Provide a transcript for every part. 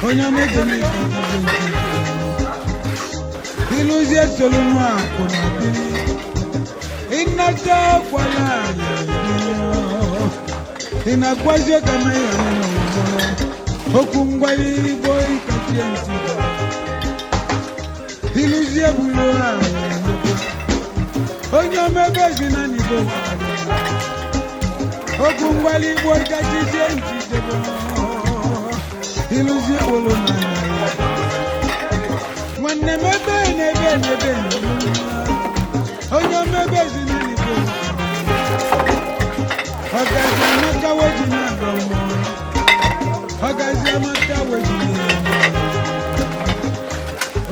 Onye megemi iluzie solomwa kuna bini inata kwala inakwazio kama ya okungwali boy katienti iluzie buloa onye megezi na nibo okungwali boy katienti iluzie bolona Mwane mebe nebe onye mebezi n'igbo Ọgazi amaka weji n'agọmọ Ọgazi amaka weji n'agọmọ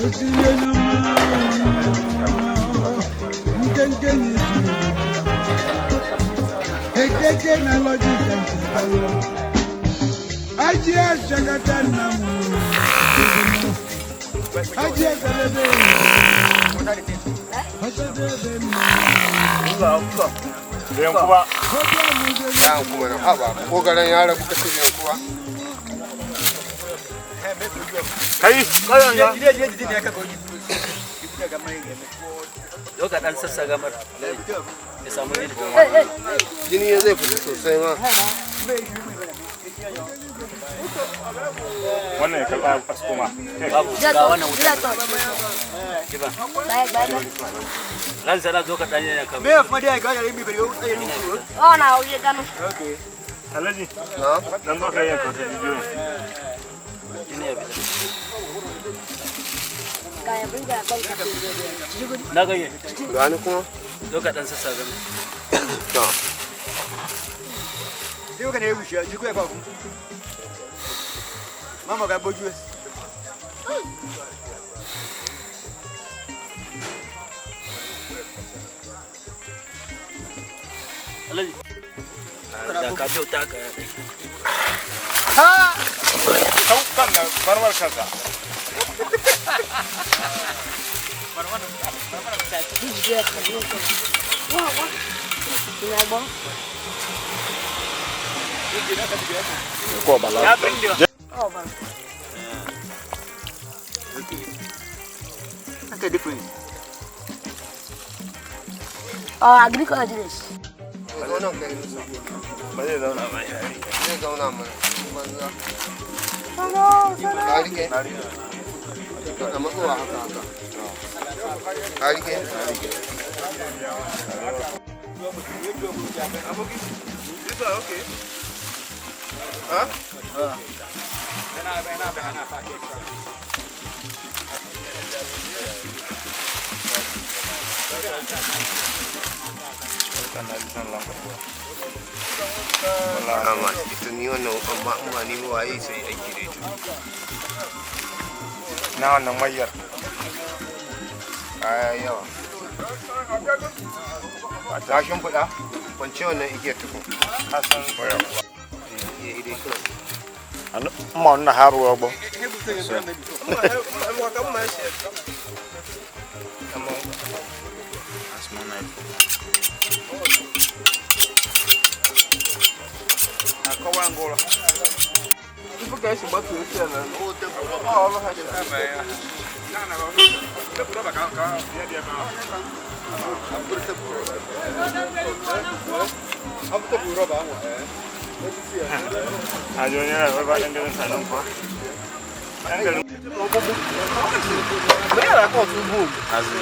Osinye n'ọma Nkenke n'isi Ekeke na lọjika nsikalo Aji ashagata nnamu Aji ekelebe Yankuwa na haba ko garan yara kuka ce yankuwa kai kayan ya yau ka dan sassa gamar ya samu jini zai fita sosai ma wannan ya karba askoma babu ga wannan wuta kiba lan sala zo ka dan yana kamar me fa dai ga ribi bari tsaye ni oh na uye gano okay alaji na dan zo ka yanka ta bidiyo ne ya bida kaya binga kan ka na ga yi gani kuma zo ka dan sassa gamar to sai ka ne wuce ji ku ya ba mama ga boju alaji da ka kyauta ka ha kau kan da barbar kanka barbar ka ji ji ka ji wa wa ina bon ko bala ya bindiyo oh ba aka different oh agriculture zauna kai musu ba zai zauna ba ya zai zauna mana banza ka rike a matsowa haka ka rike okay ha Ama ito niyo no amma ni waye sai aiki da ita na wannan mayar yawa a tashin fuda kwance wannan igiyar tuku hasan ya ide kula ma wannan habu gbo Kawangolo. Ibu guys batu itu na. Oh, Allah haji. Nah, berapa kau dia kau. Apa tu berapa bang? Ajonya berapa yang kalian sanam pak? Yang kalian. Mereka kau subuh. Azmi.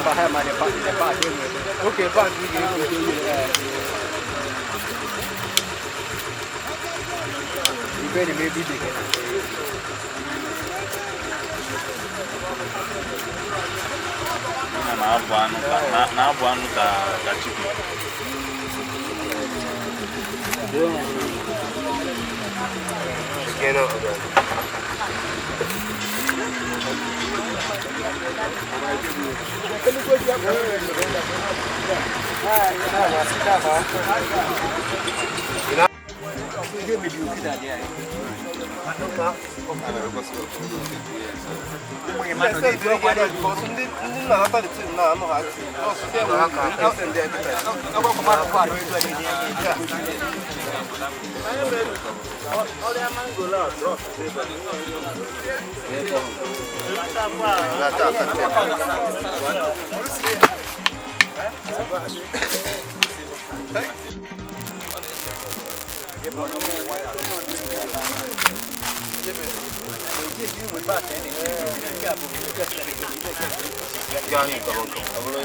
Bahaya mana pak? Pak dia. Okey pak dia. Very maybe they can. Na abuanu ka chiku. Kena ada.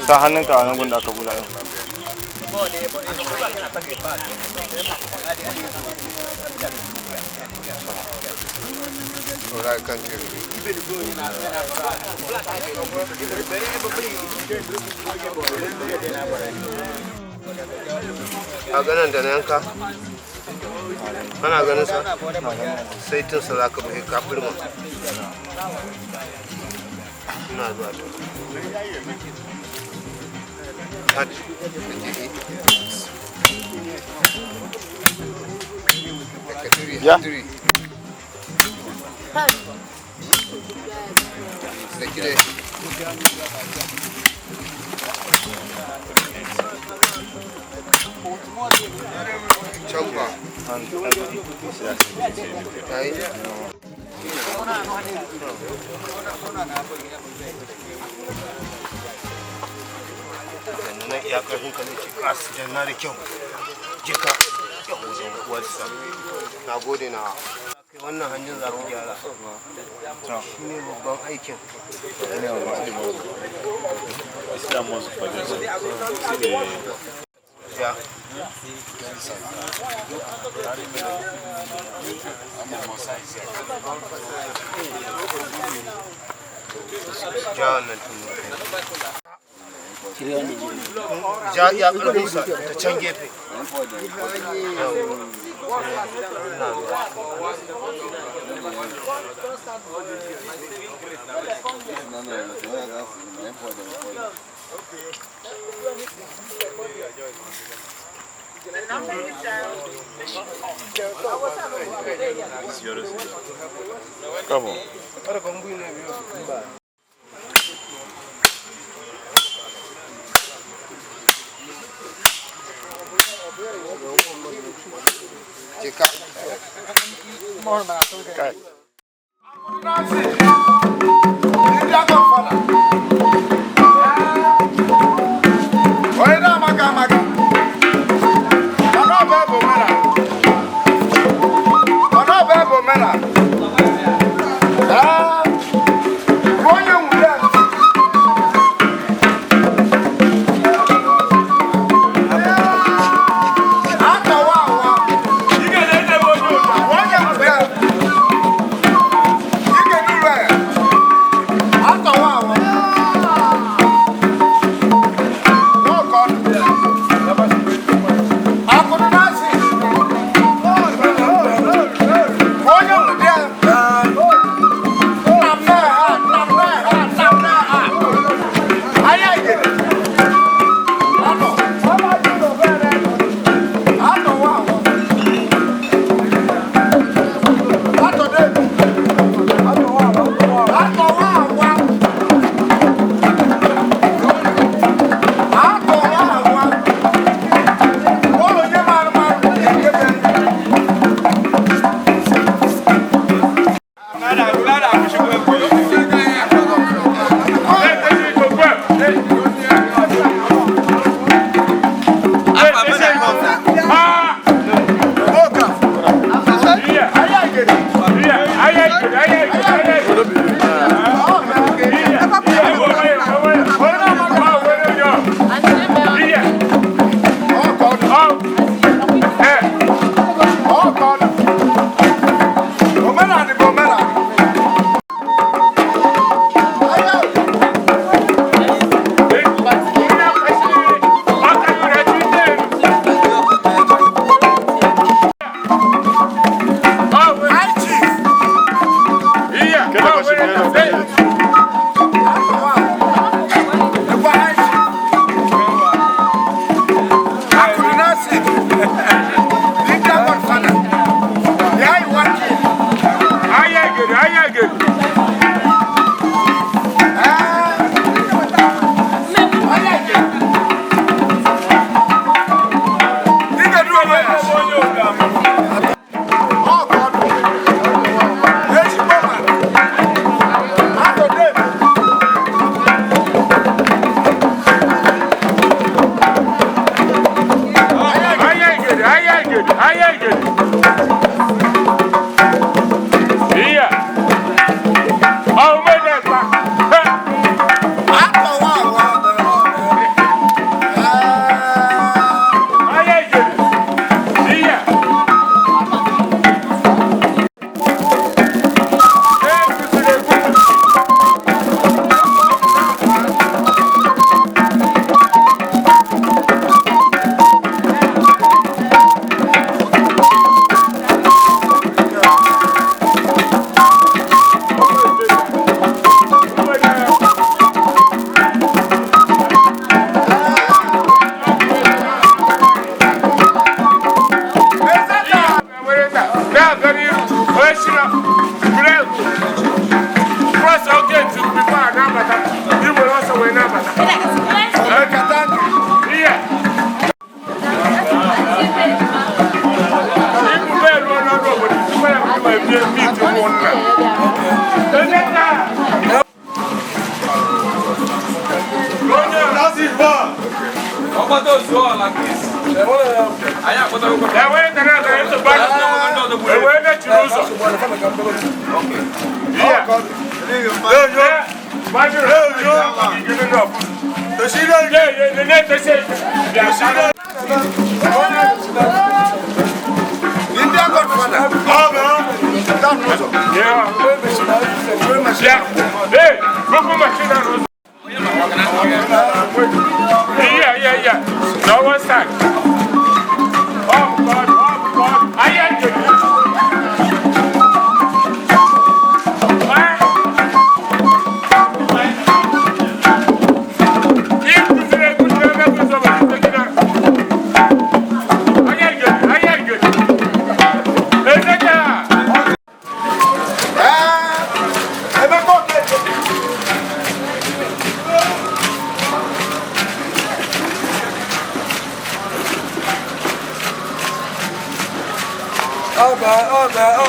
Sa hannunka a nan gunda aka bula yau. A ganin da na yanka kana ganin sa sai tun sa za ka bai kafin mu ina zuwa to Ya. Chamba. Na iya karfin ka ne kasu da na da kyau jika whatsapp na gode na wannan hanyar za ku gyara shi ne babban aikin ya ja ya ƙarfinsa ta can gefe Come on. jika Kai. Ata No one side. Oh God, I am good.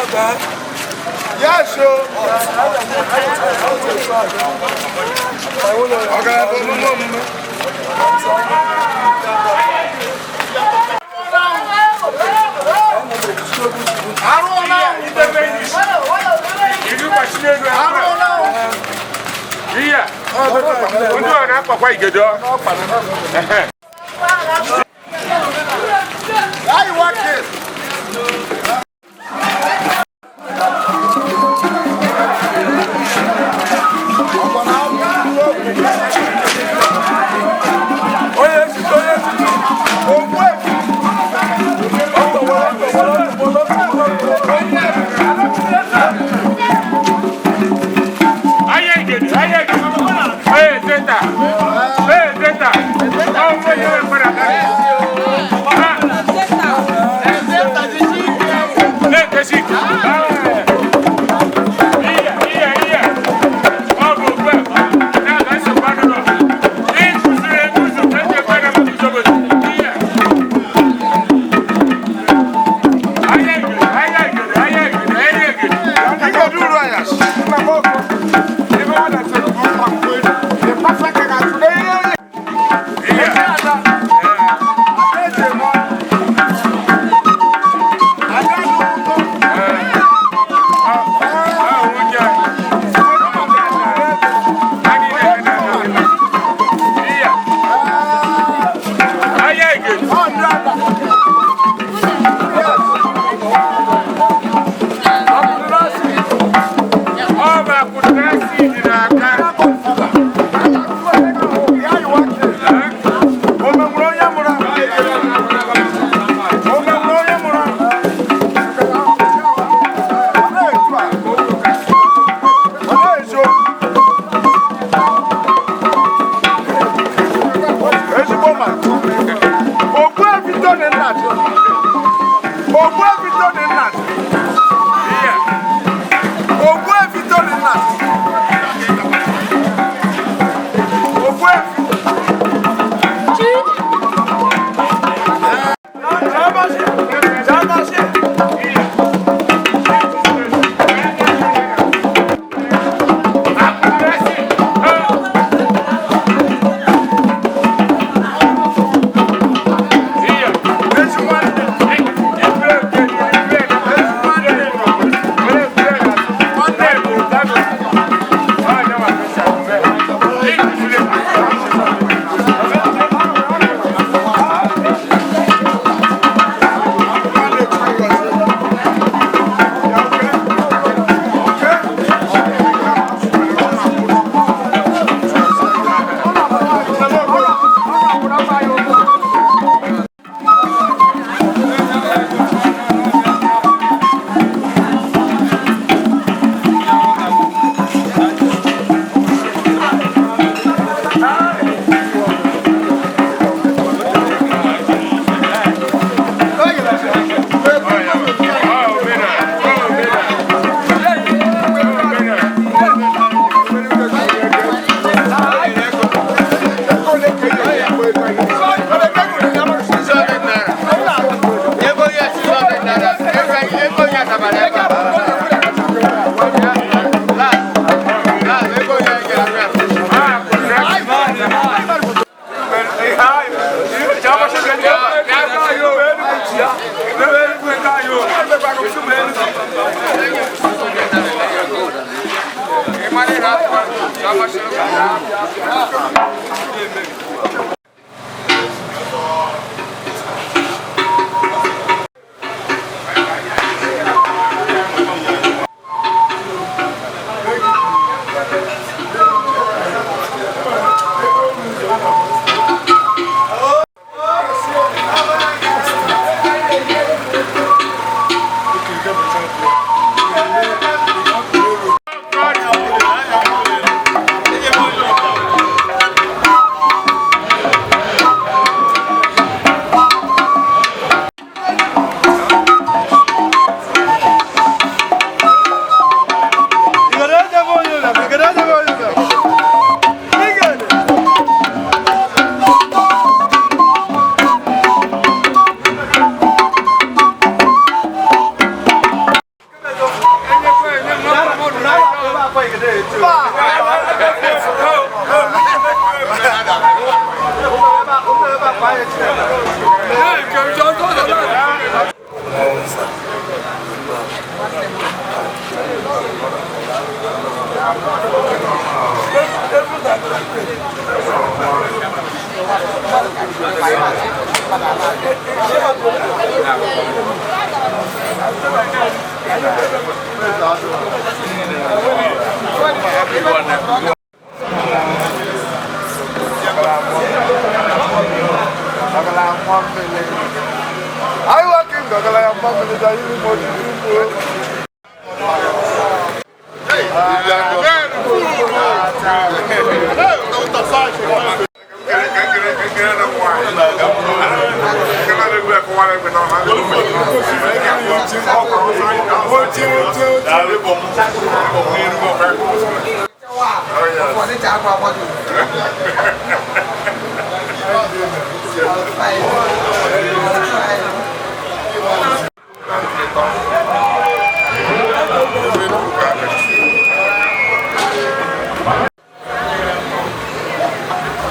Okay. Yes, sir.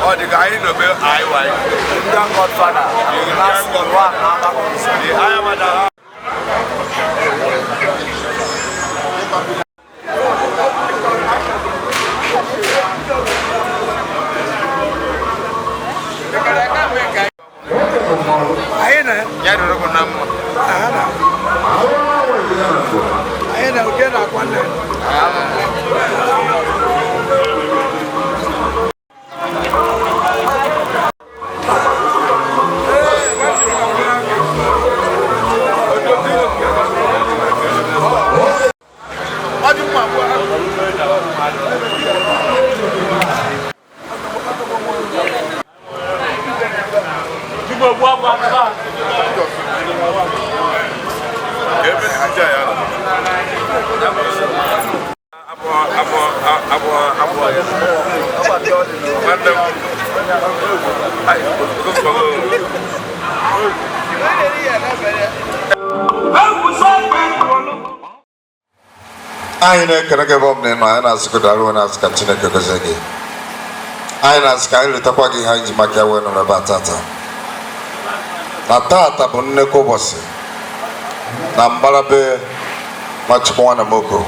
Oh, the guy in the bell, I like. Young Godfather. The last one, AMAGUNZE. The I am a Aina kanaga bob ne no ana sikudaru na skachine kegozege aina skaile takwagi hanji makia weno na batata na tata bonne ko bosse na mbalabe Nwachukwu NNAMOKO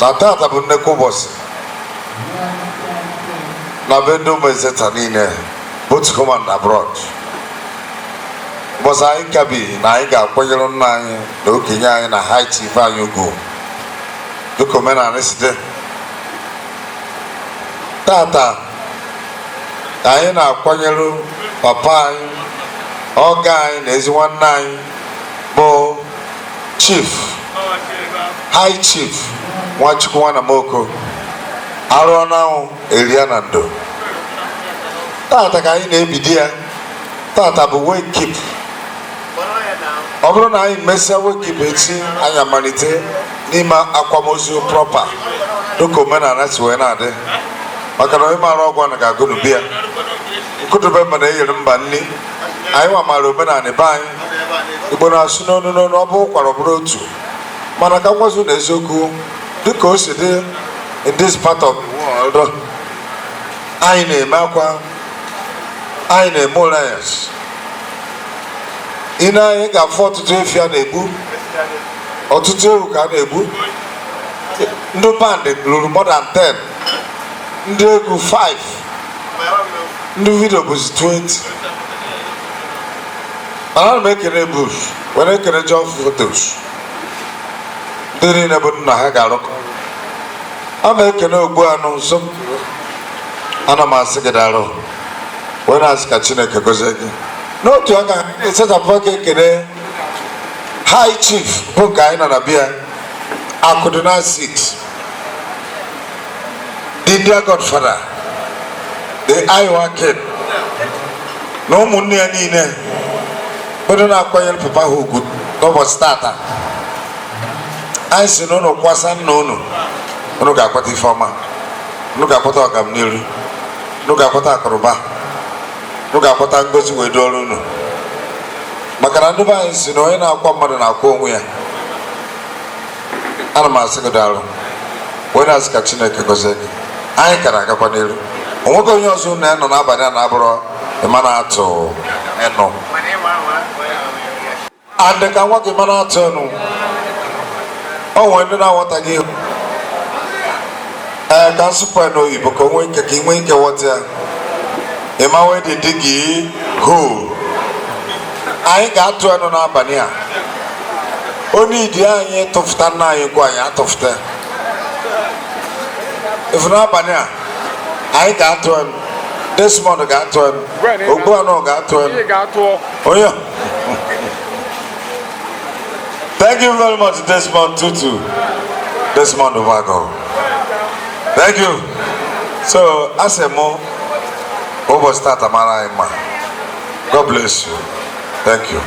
na tata bonne ko bosse na bendo mezeta nine both come and abroad bosa inkabi na inga kwanyero nna anyi na okenye anyi na high chief ENUGU duko mena neside tata anyị na-akwanyere papa anyị ọga anyị na ezi nwanne anyị bụ chief high chief Nwachukwu NNAMOKO arụ n'anwụ eria na ndo tata ka anyị na-ebido ya tata bụ wake keep ọ bụrụ na anyị mesịa wake keep echi anyị amalite n'ime akwamozu proper dịka omenala si wee na-adị maka na onye maara ọgwụ na ga-agụ n'ubi ya nkụtube mma na-eyere mba nni anyị nwa maara omenala be anyị Igbo na-asụ n'onu n'onu ọ bụ ụkwara ọ bụrụ otu mana ka ngwazu na eziokwu dịka o si dị in this part of the world anyị na-eme akwa anyị na-eme alliance ị na-anyị ga-afụ ọtụtụ efi a na-egbu ọtụtụ ewu ka a na-egbu ndị band lụrụ more than 10 ndị egwu 5 ndị vidio bụzi 20 mana m ekele bush were ekele John photos ndị niile bụ nna ha ga-arụkọ a ma ekele ogbu anụ nso ana m asị gị darụ wee na-asị ka Chineke gozie gị n'otu aka esechapụ aka ekele high chief bụ nke anyị nọ na bịa Akuduna 6 the dear Godfather the Iowa kid na ụmụnne ya niile bụrụ na-akwanyere papa ha ugwu n'ụbọchị tata anyị si na ụnụ kwasa nna ụnụ ga-akwata ifeọma ụnụ ga-akwata ọganiru ụnụ ga-akwata akụrụba ụnụ ga-akwata ngozi wee dụọrọ ụnụ maka na ndị be anyị si na onye na-akwa mmadụ na-akwa onwe ya ana m asị gị daalụ wee na-asị ka Chineke gọzie gị anyị kara agakwa n'elu onwego onye ọzọ na-enọ n'abalị a na-abụrụ ịma na-atụ ịnụ And the Kawaki Manatano. Oh, when did I want to give? I can't support no you because when you can wink water. Am I waiting to dig who? I got to an Albania. Only the eye of Tana, you go out of there. If not Albania, I got to an this morning got to an Oguano got to an oh yeah. Thank you very much, Desmond Tutu. Desmond Ovago. Thank you. So, as a more over start Amara Emma. God bless you. Thank you.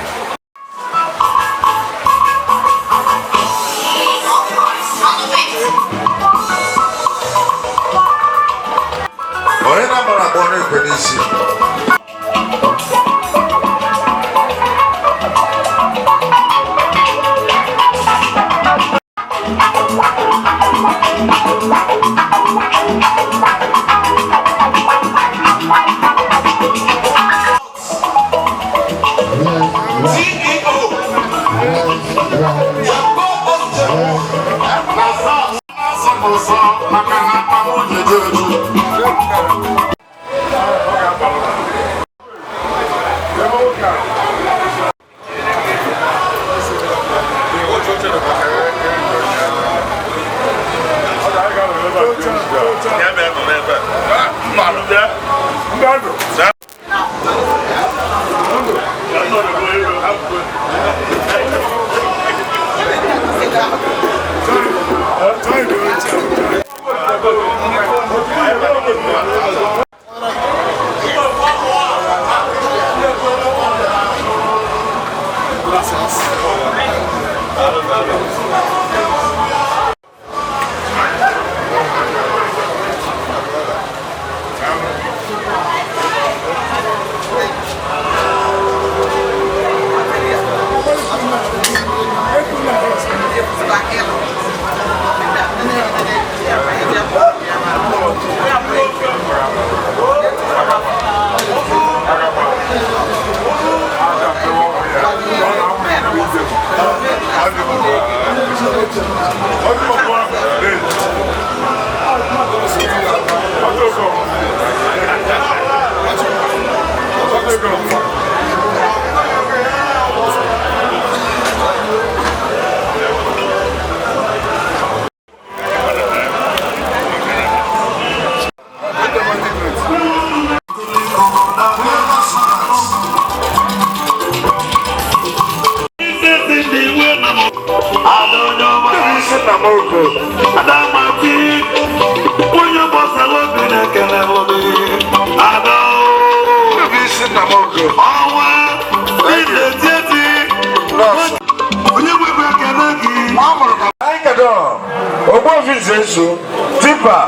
Tipa,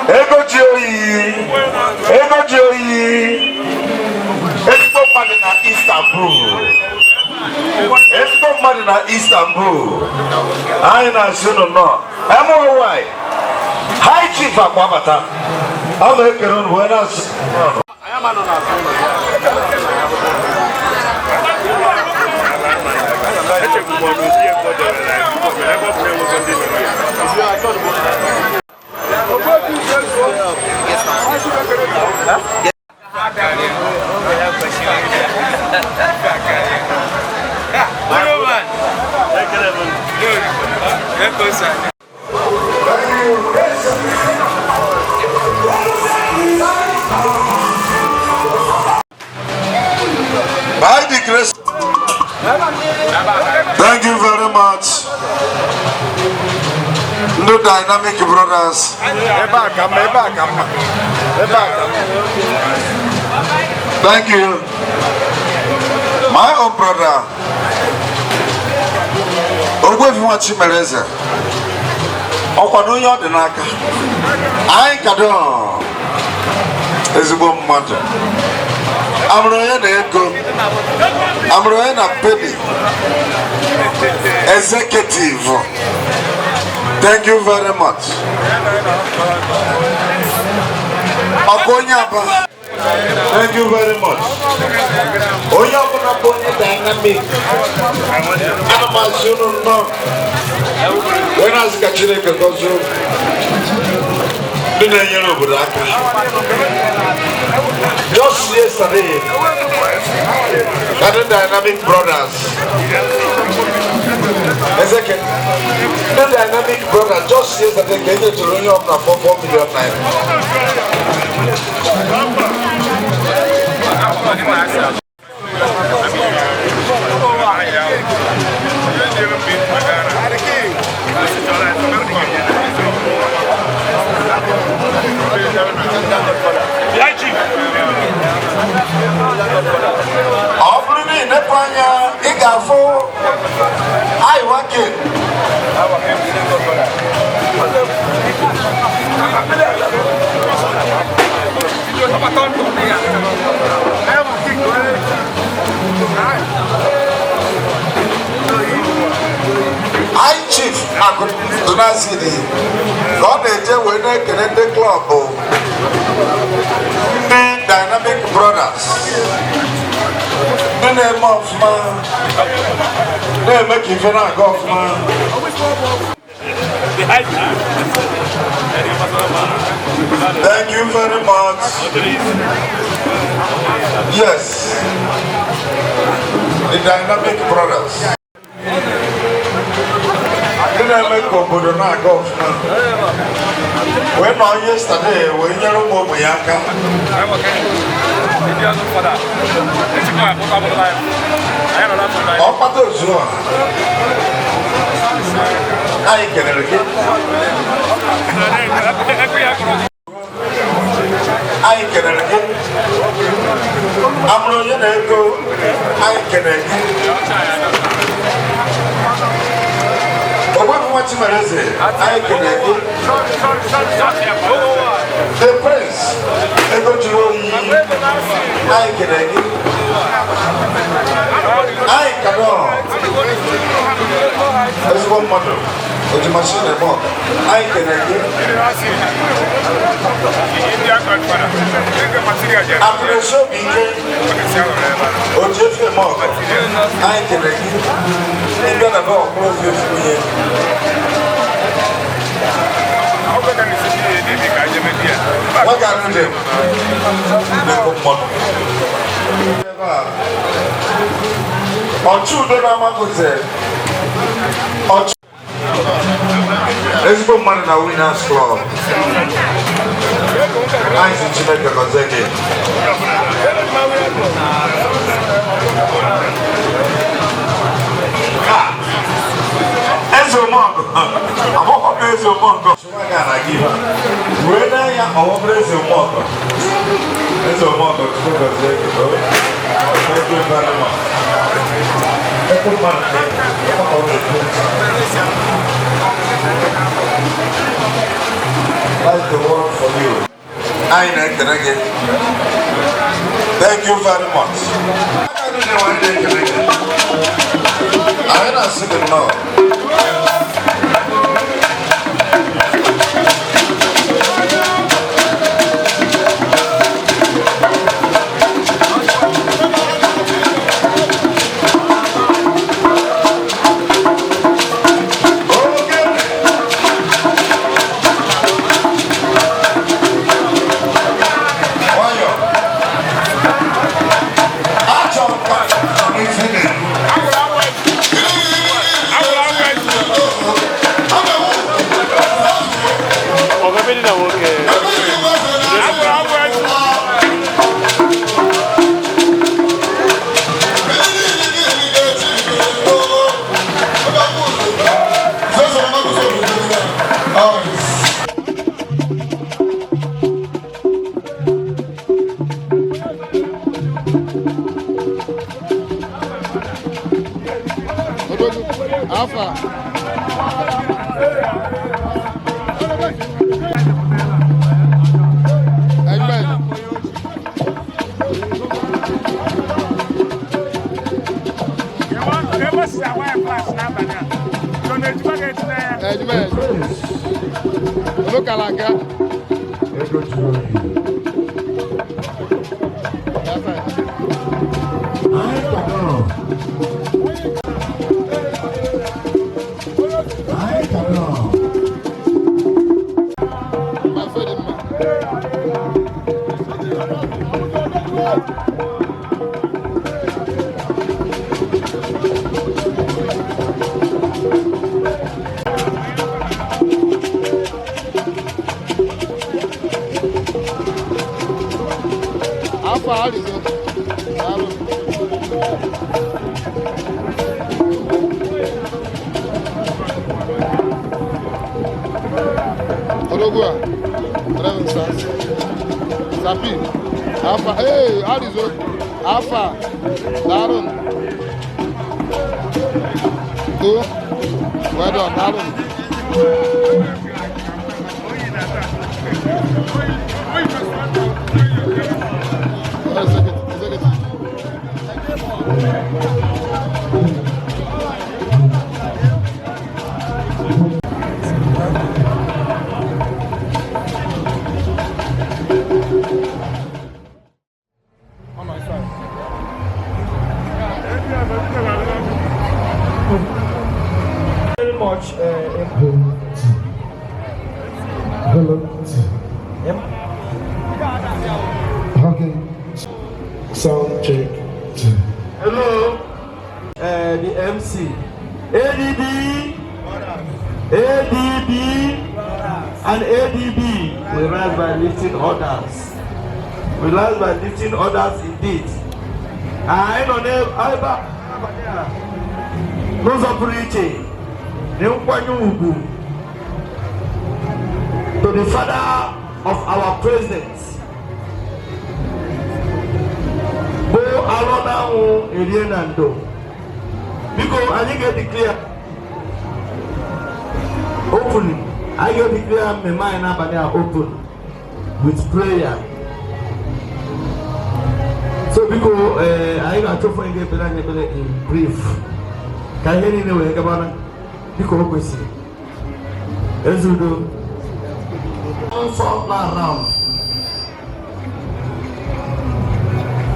Ego Joey, Expo Madina Istanbul. I know. I'm all right. Hi, Chief Akwabata. I'm a Keron Buenas. I am by the grace. Thank you very much. No dynamic brothers. Thank you. My own brother. Ogwefiwachi Mereze. Okwano yo denaka. I kado. Ezigbo mmadụ. Amroye na ego. Amroye na penny. Executive. Thank you very much. Akonyaba. Thank you very much. Onye ọbụla bụ onye dynamic. Ana m asị unu nnọọ. Wee na-asị ka Chineke gọzie unu. Ndị na-enyere obodo aka. Just yesterday, the dynamic brothers. Ezekiel, the dynamic brothers just yesterday came to the Union of 4 million naira. Chief Donazidi, God is when I can the club. Dynamic brothers. The name of man. They make you feel like of man. Thank you very much. Yes. The dynamic brothers. Obodo na-aga ọfụma. Wee nọ yesterday wee nyere ụmụ ogbe ya aka. Ọkpata ozu a anyị kelere gị. Anyị kelere gị. Amụrụ onye na-ego anyị kelere gị. The prince, I go to I cannot. There's one mother. But you must see the book. I can after the show became or Jeffrey Mock, I can you're gonna go close your what can you do? NNAMOKO. Let's go man in a winners club. Nice in Jamaica, Gonzaga. NNAMOKO. I'm not NNAMOKO. When I am NNAMOKO. NNAMOKO. Thank you very much. That's the word for you. Thank you very much. I'm not sitting now. Alpha. Look at Orogua, Reverend Sons, Sapi, Alpha, hey, Alizo, Alpha, Darun, Go, well done, Darun. Very much Okay. Sound check. hello, the MC, ADB, and ADB. We rise by lifting orders. We rise by lifting orders indeed. I don't know about those operating. NKANU to the father of our president. Bo Alonahu Elienando. Because I get declare openly. I get declare my mind are open with prayer. So because I got to find a better in brief. Can you hear me anyway, Gabana? Because we see. As you do, also around.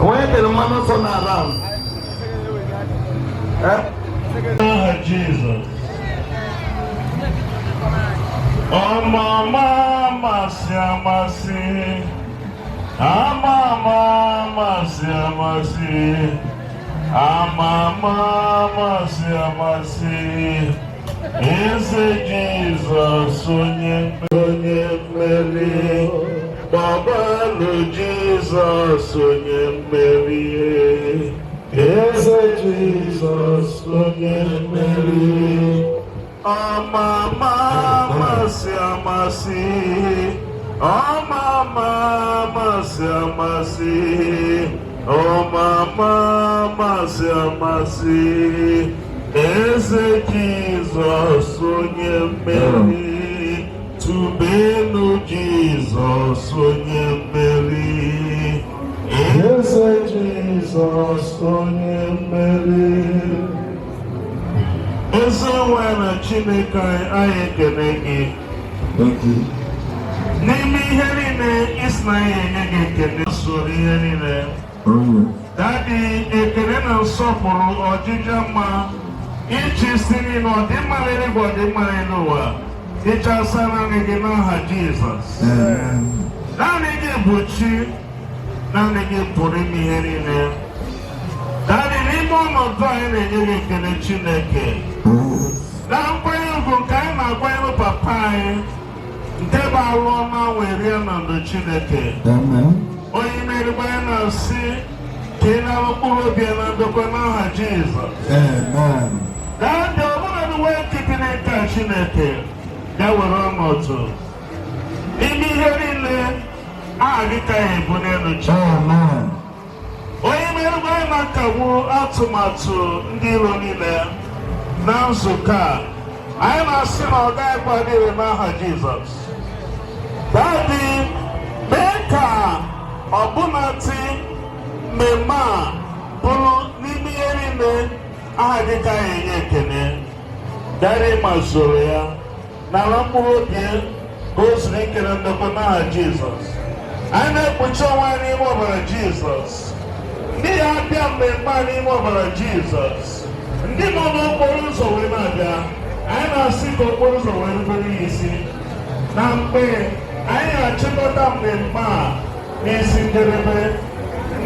When the man is around, Jesus. Oh, Mama, Masi. Mama, Masi. Is Jesus, Sonye Mary, Baba, no Jesus, Sonye Mary. Is Jesus, Sonye Mary. Oh, Mama, Masi. Oh, Mama, Masi. Oh, Mama, Masi. Is Jesus, Sonye Mary, to be no Jesus, Sonye Mary. Is Jesus, Sonye Mary. Is when a Chineke I can Thank you. Nimi Herine is my negative story Herine. Daddy, a Canadian sophomore or Jijama. Each is singing or the Malay or the Malay. Each are saying again, Jesus. Now they get Butchie, now they get putting me here in there. That in the moment of time, they get a chineke. Now, when you go, kind of when you papa, they are Roma, where they are on the chineke. Oh, you made a man of see, Kena Urubian and the Banana Jesus. Amen. That the one way keeping it catching it. That were wrong also. In the hearing, I get a bonnet. Amen. Oh, you may buy my cabo automato, Dilonina, now so car. I am a sinner guy by the Maha Jesus. Daddy, Beka, Obunati, Mema, Polo, Nimi, Ahadika Yekene, Daddy Masoria, Nalambo, goes naked on the Banana Jesus. I never put your name over Jesus. They are them name over Jesus. They don't know what so we are there. I am sick of what so very easy. Now, I am checking them is in the river.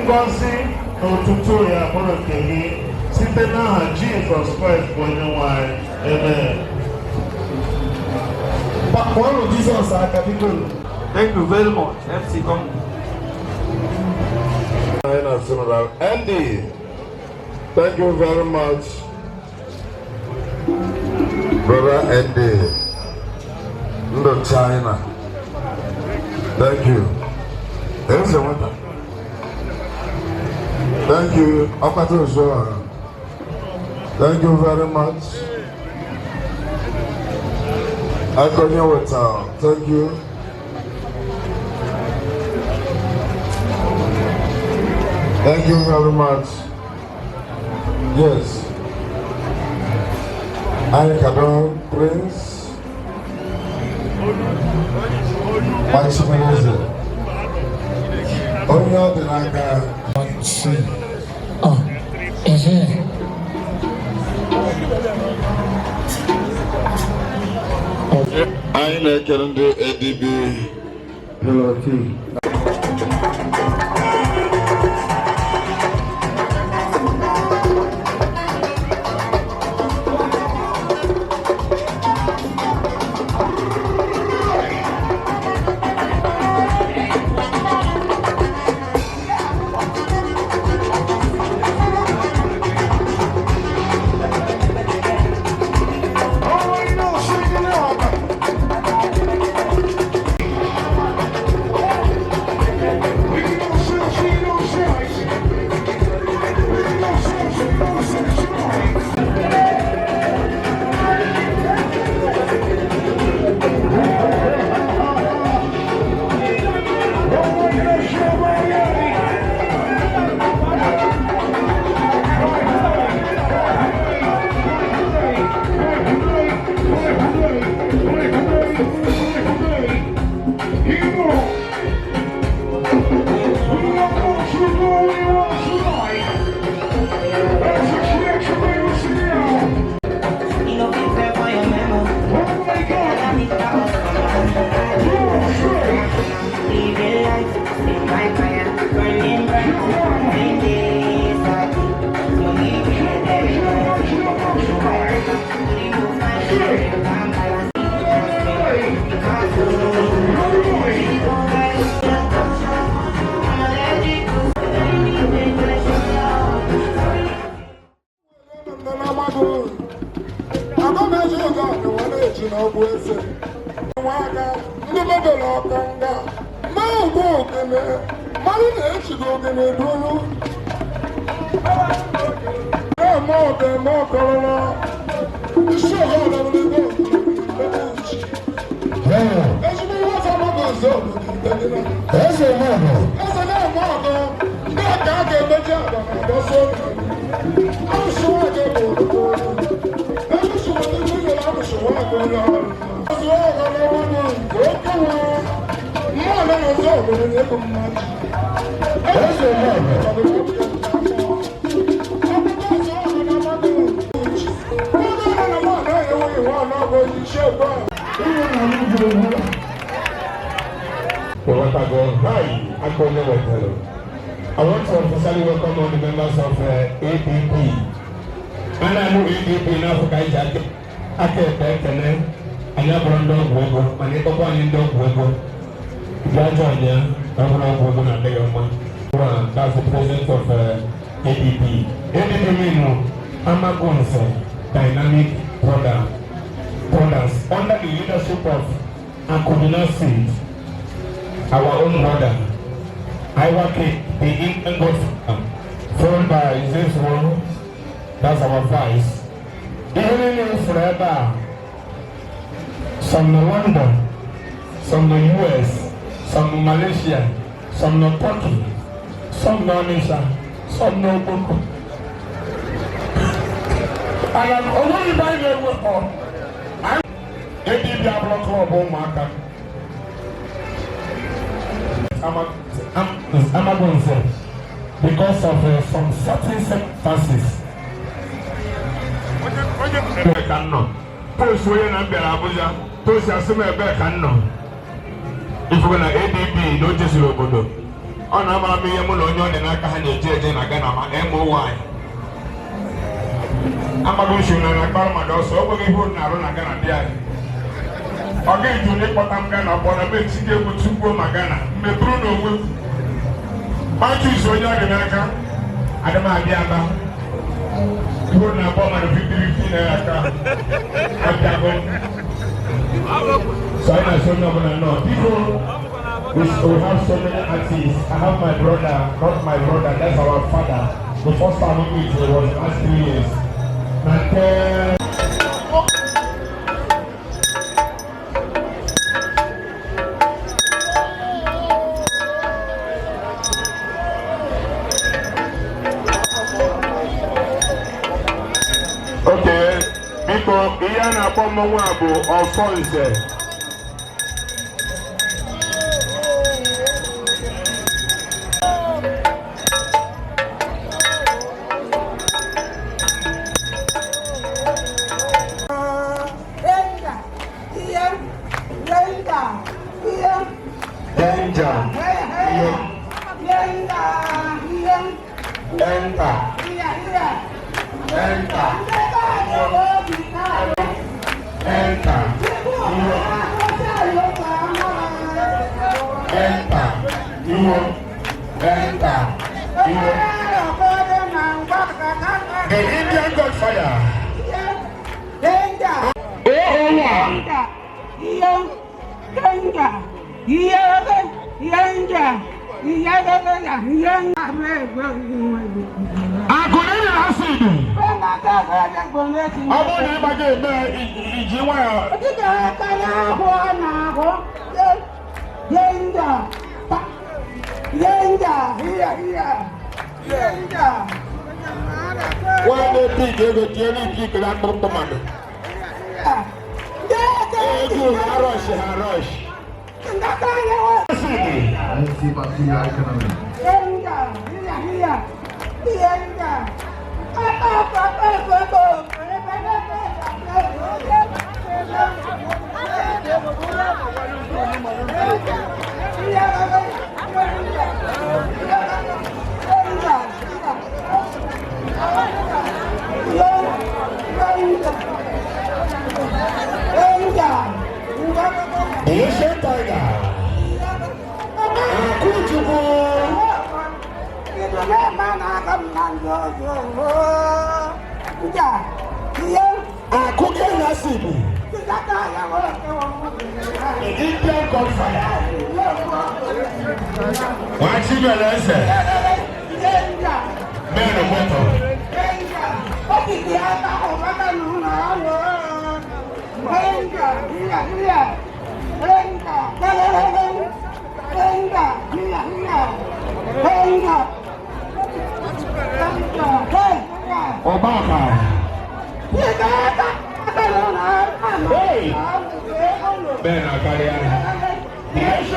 Ngozi, no tutorial, for a king. Jesus Christ for you, amen. but one of Jesus are capital. Thank you very much. FC come. Andy, Thank you very much, Brother Andy. Ndo China. Thank you. There's the water. Thank you, Akato Zoa. Thank you very much. Akonya Water. Thank you. Thank you very much. Yes. Anikado Prince. Machimanese. Onyo Denaka. Oh, is it? I na-ekele ndị ADB Piloti. I want to officially welcome all the members of ADB. And I know ADB now for Kaijak. I can't take the name. I never run dog wiggle. I never go in dog wiggle. Gajonia, I'm not woman at the young. That's the president of ADB. ADB means AMAGUNZE Dynamic Products under the leadership of NKANU, our own brother. I work in the NNAMOKO, followed by this one, that's our vice. Even in forever, some in London, some in US, some in Malaysia, some in Turkey, some in Asia, some in Boko. And I'm only buying a weapon. I'm ADB Block Club on market. AMAGUNZE because of some certain circumstances. Post way na bịara Abuja, post asịm ebe ka nọ. Ifugo na ADB n'oche siri obodo. Ọ na-amara m ihe mụ na onye ọ dị n'aka ha na-eje eje na Ghana ma MOY. AMAGUNZE na akpara mmadụ ọsọ, ọ bụghị ihe na-arụ na Ghana dị anyị. Ọ ga-eji onye kpọta m Ghana bụ na meti ga-egwu tupu ma Ghana meburu n'onwe. Matthew is onye ọ dị n'aka, Adama Abịaba. People na bomb and 50 naira. So I know people. We have so many artists. I have my brother, not my brother. That's our father. The first time we meet was last 3 years. Okay, because Ian Abomawabu or Fonse. The Indian Godfather. When they pick, they go to any pick that command. Rush. Indian Godfather. What's your lesson? Man of water. Obama. Hey! Ben Akariana. Yes,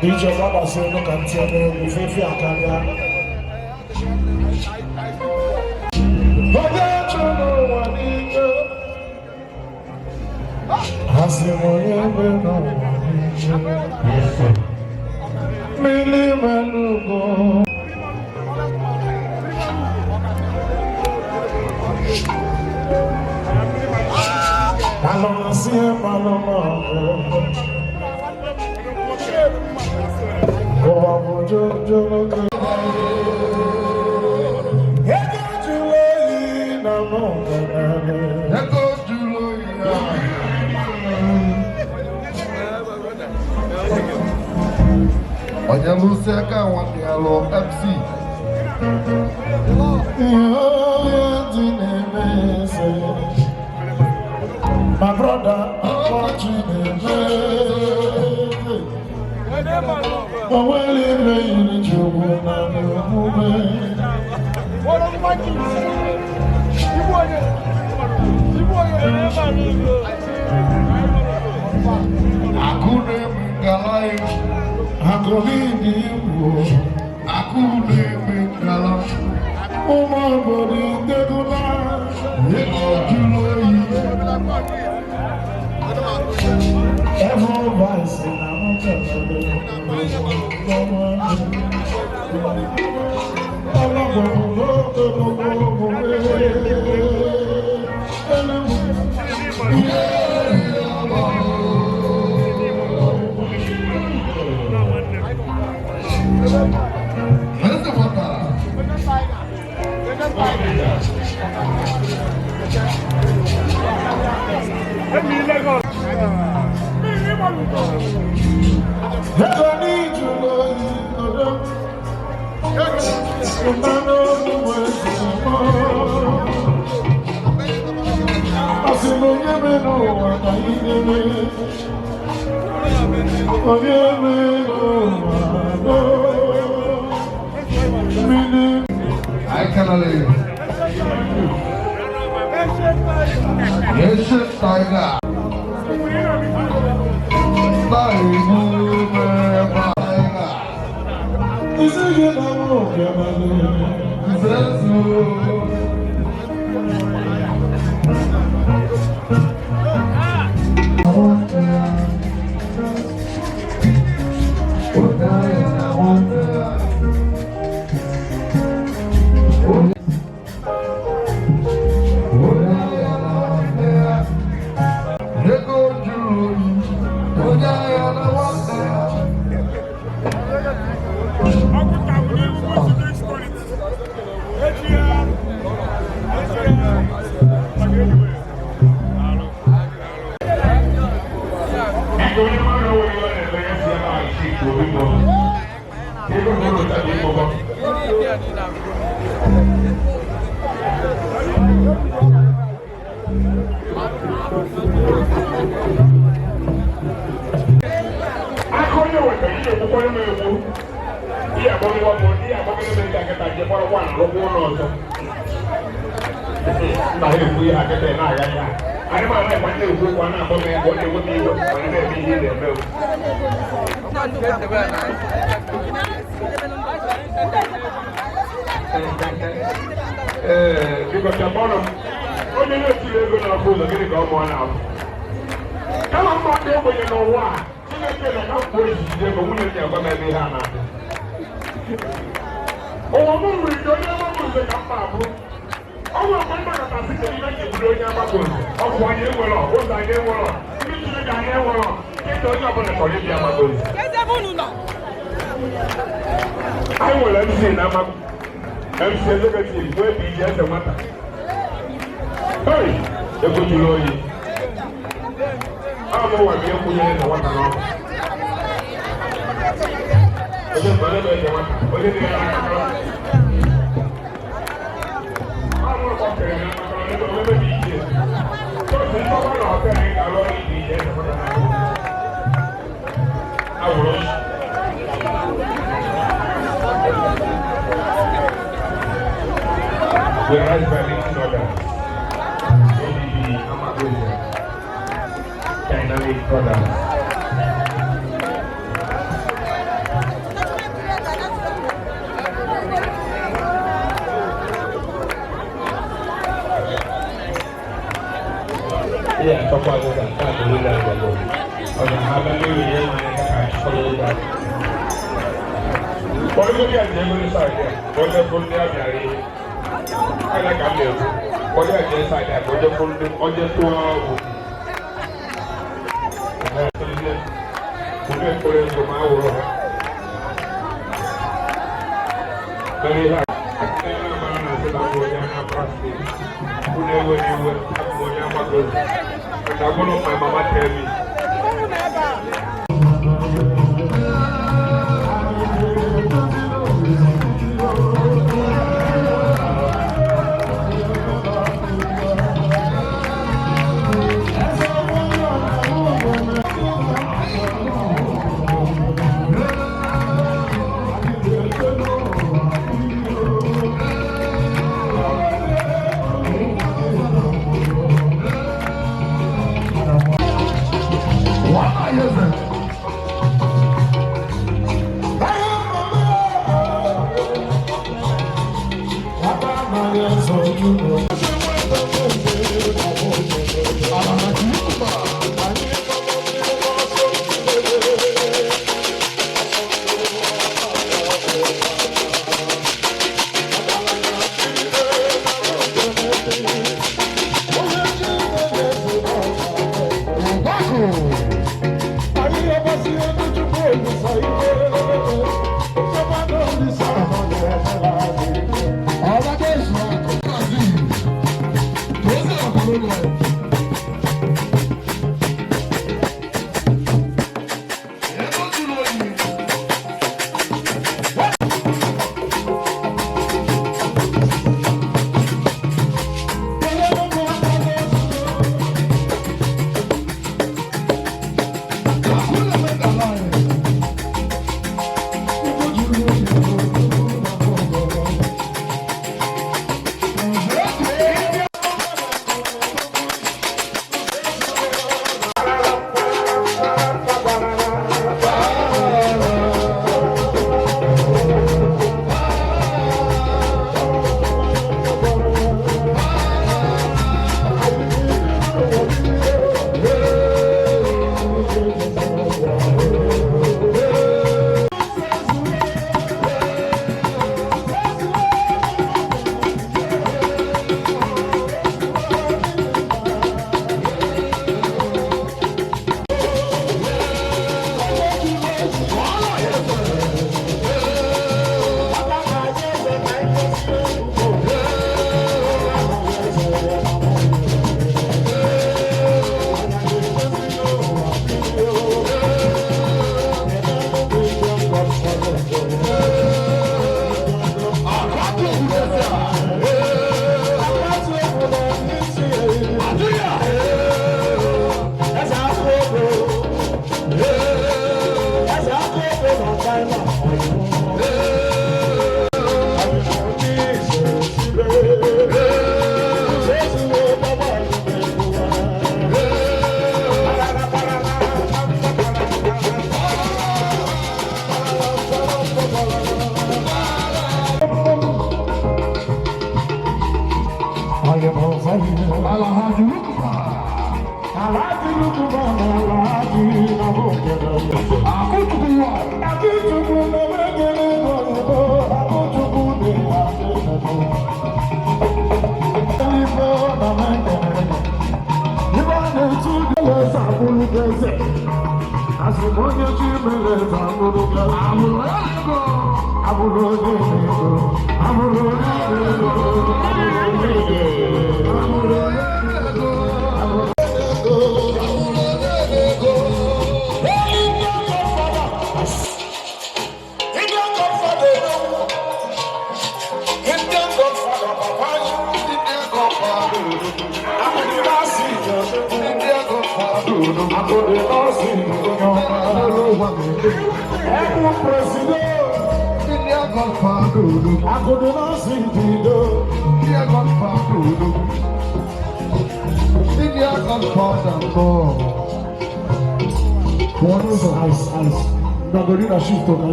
DJ Baba say no can tell me we fefe akanga. Oje chono wanijo. Hasi moye no wanijo. NNAMOKO. Luseka one yellow MC. My brother, I'm watching him. But when you rain, you will not move. What are you watching? I couldn't alive. I couldn't make a life. Oh, my body, they do not. Every voice in I cannot live. Yes, tiger. Is it you know? Because the bottom, only you to live in our food, getting go on out. Come on, but you know why. You know, I'm going to do the winner here, but maybe I'm not. Oh, I'm going to do the number. Oh, I'm going to do the number. Oh, 1 year will not. 1 year will not. You need to get down here. Get the job on the college. I will let me see number. I'm saying, look at you, where be the matter? Hey, the good you know you. I don't know what you're putting in the water now. I just want to know the water. What is it? I'm not talking about it. So, the number of things are already here. I will. We are right by the order. AMAGUNZE. Dynamic products. Yeah, talk about that. That's the winner of the book. On the Hallelujah, I follow that. What do you get? You decide. What the full day marry? I like a meal. What do you decide? What the full day on the 2 hours? We put it to my world. Very hard. My mama tell me.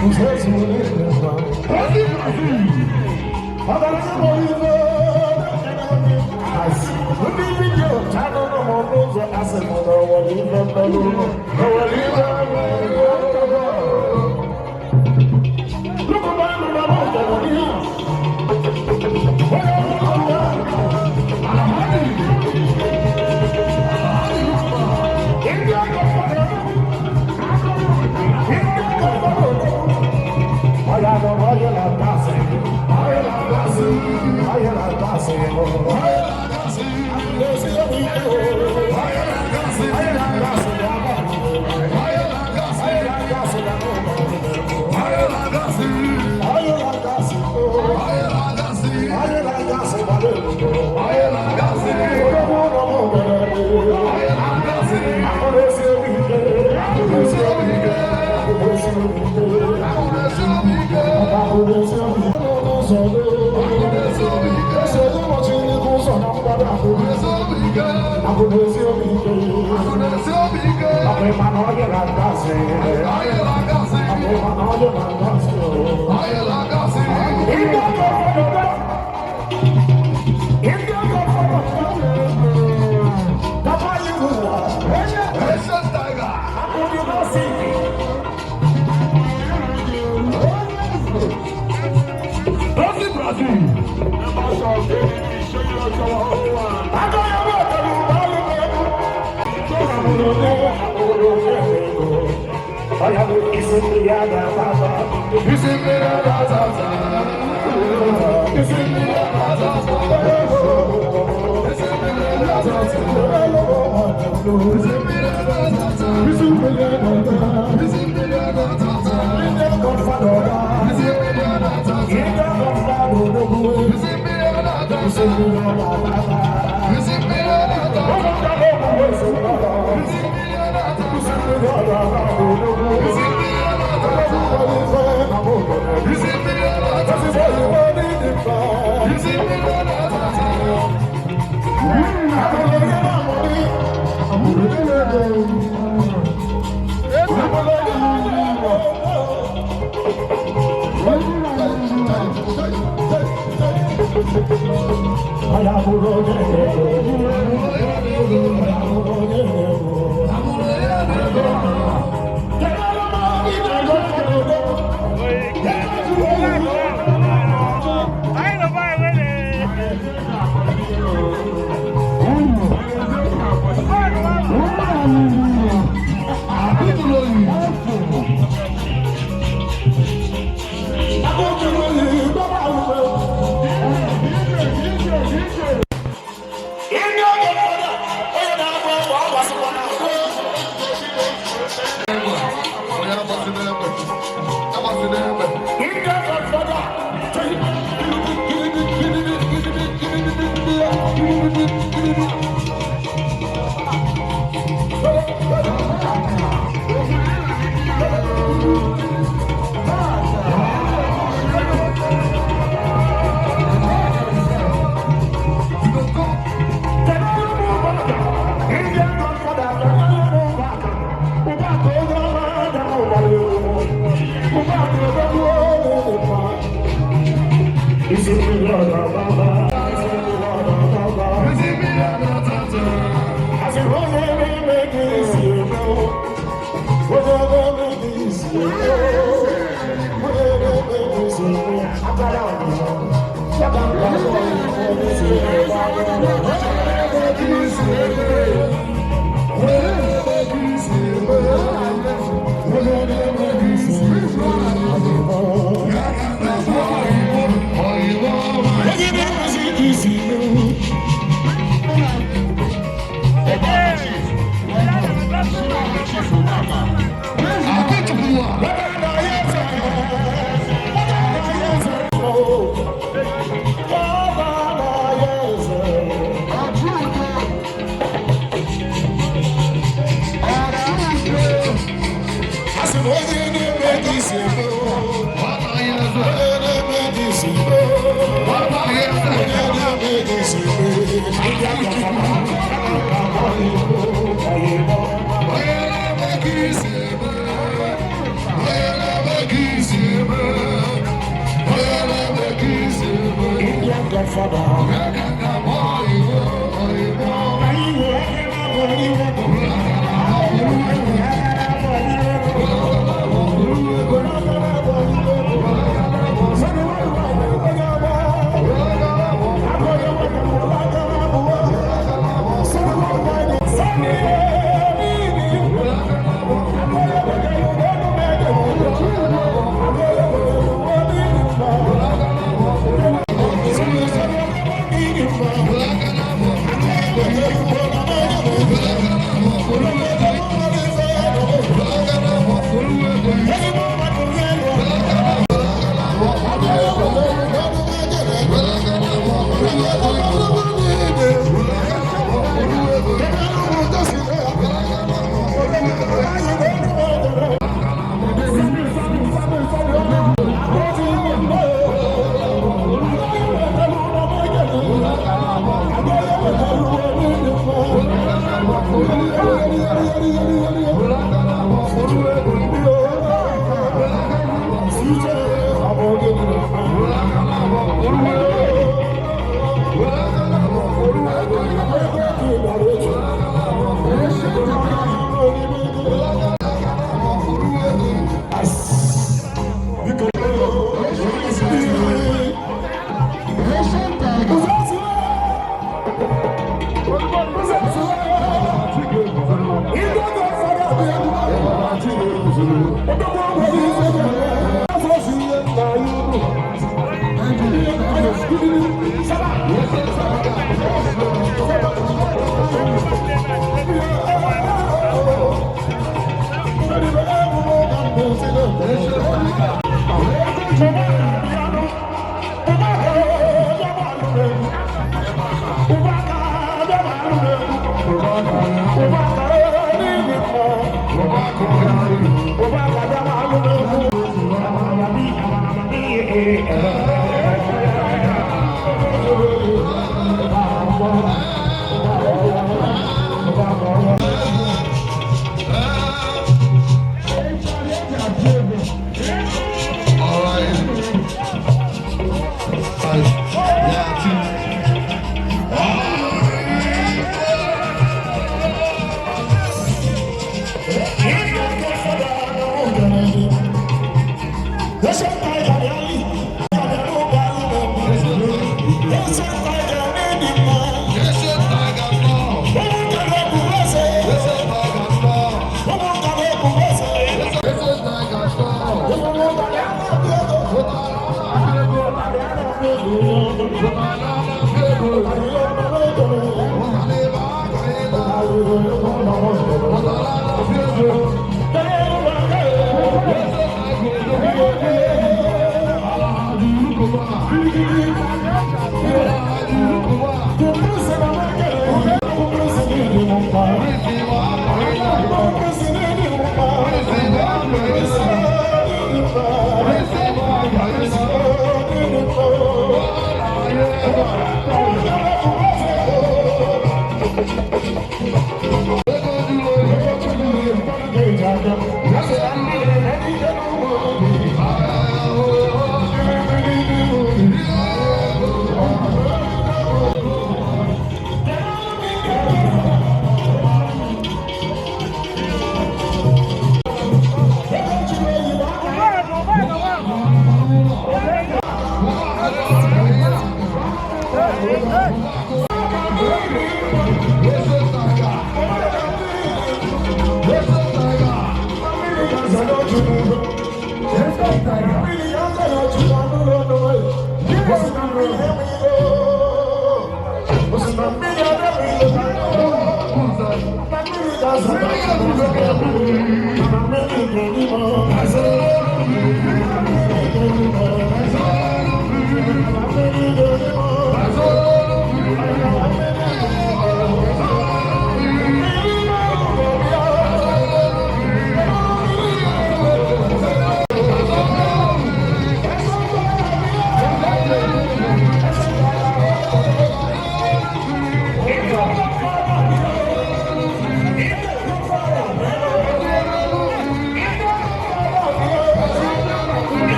Who's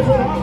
Yeah.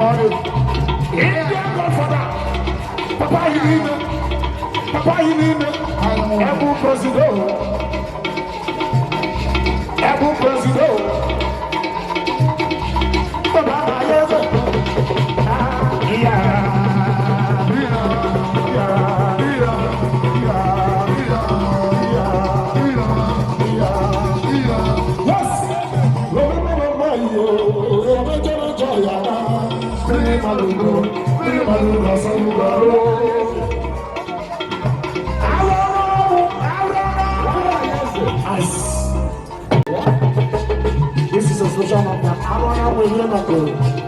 Indian Godfather. Papa, you need me. Papa, you need me. Ebu Presido. Ebu Presido. Papa, yeah. This is a social number. I don't know where you're not going.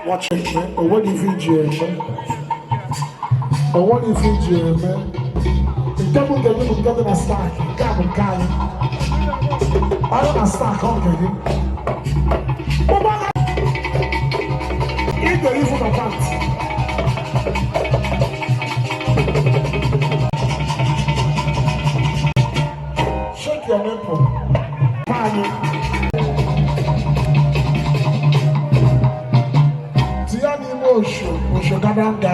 Watching me, or what if you or what if you the double the government a stack, carbon kind. I don't a stack, okay. If the evil apart. Shake your nipple. Panic. Oshogabanga.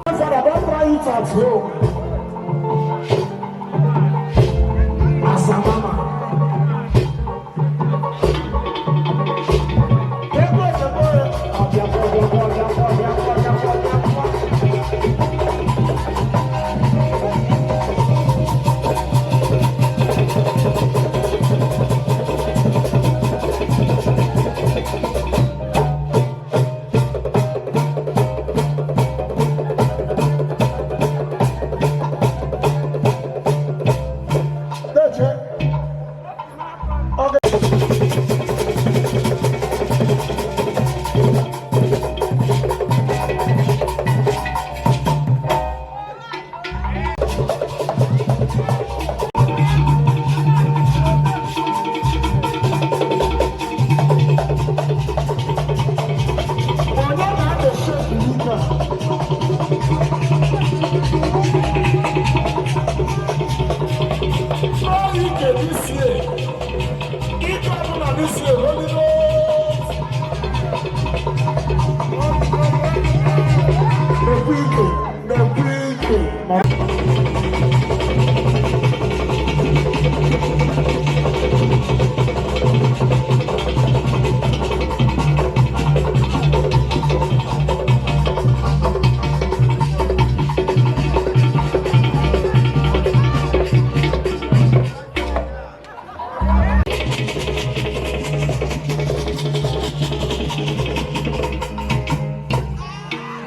Father, don't try it at home. As a mama.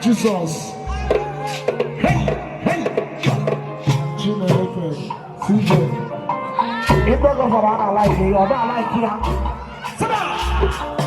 Jesus. Hey, hey. CJ. If they go for I like it, or I like it. Sit down.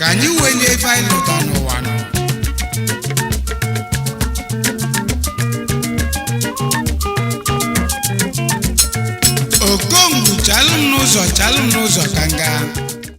anyị wenye ife anyị lụta n'ụwa nọ Okongwu chalụ m n'ụzọ ka nga